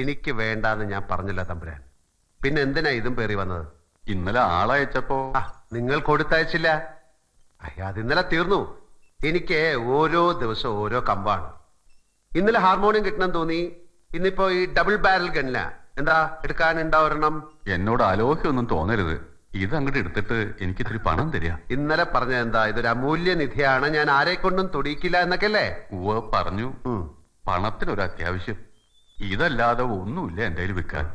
എനിക്ക് വേണ്ടാന്ന് ഞാൻ പറഞ്ഞില്ല തമ്പുരാൻ. പിന്നെ എന്തിനാ ഇതും പേറി വന്നത്? ഇന്നലെ ആളയച്ചപ്പോ നിങ്ങൾ കൊടുത്തയച്ചില്ല. അത് ഇന്നലെ തീർന്നു. എനിക്ക് ഓരോ ദിവസം ഓരോ കമ്പാണ്. ഇന്നലെ ഹാർമോണിയം കിട്ടണം തോന്നി. ഇന്നിപ്പോ ഈ ഡബിൾ ബാരൽ ഗണ്ണില. എന്താ എടുക്കാനുണ്ടാ ഒരെണ്ണം? എന്നോട് അലോഹ്യൊന്നും തോന്നരുത്. ഇത് അങ്ങോട്ട് എടുത്തിട്ട് എനിക്ക് ഇത്തിരി പണം തരിക. ഇന്നലെ പറഞ്ഞത് എന്താ? ഇതൊരു അമൂല്യ നിധിയാണ്, ഞാൻ ആരെ കൊണ്ടും തൊടിയിക്കില്ല എന്നൊക്കെയല്ലേ? ഉവ്വ പറഞ്ഞു. പണത്തിനൊരു അത്യാവശ്യം. ഇതല്ലാതെ ഒന്നുമില്ല എന്റെ കയ്യിൽ വിൽക്കാൻ.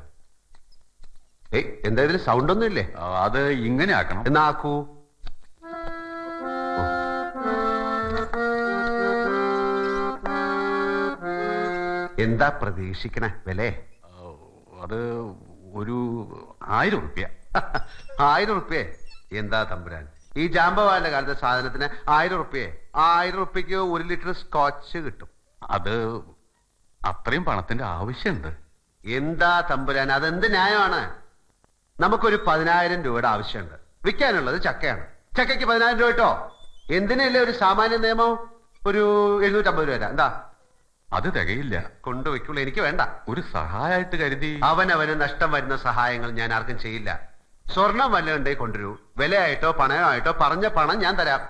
എന്താ ഇതിൽ സൗണ്ട് ഒന്നും ഇല്ലേ? അത് ഇങ്ങനെ ആക്കണം. എന്നാ ആക്കൂ. എന്താ പ്രതീക്ഷിക്കണേ വില? അത് ഒരു 1000 റുപ്യ. 1000 റുപ്യ? എന്താ തമ്പുരാൻ, ഈ ജാമ്പവാന്റെ കാലത്തെ സാധനത്തിന് 1000 റുപ്യ? 1000 റുപ്യക്ക് 1 ലിറ്റർ സ്കോച്ച് കിട്ടും. അത് അത്രയും പണത്തിന്റെ ആവശ്യമുണ്ട്. എന്താ തമ്പുരാൻ, അതെന്ത് ന്യായമാണ്? നമുക്കൊരു 10,000 രൂപയുടെ ആവശ്യമുണ്ട്. വിൽക്കാനുള്ളത് ചക്കയാണ്. ചക്കയ്ക്ക് 10,000 രൂപ കേട്ടോ. എന്തിനല്ലേ ഒരു സാമാന്യ നിയമം? ഒരു 750 രൂപ. എന്താ? അത് തികയില്ല. കൊണ്ടുവയ്ക്കുള്ളൂ, എനിക്ക് വേണ്ട. ഒരു സഹായമായിട്ട് കരുതി. അവനവന് നഷ്ടം വരുന്ന സഹായങ്ങൾ ഞാൻ ആർക്കും ചെയ്യില്ല. സ്വർണം വല്ലതുണ്ടെങ്കിൽ കൊണ്ടുവരൂ. വിലയായിട്ടോ പണയമായിട്ടോ പറഞ്ഞ പണം ഞാൻ തരാം.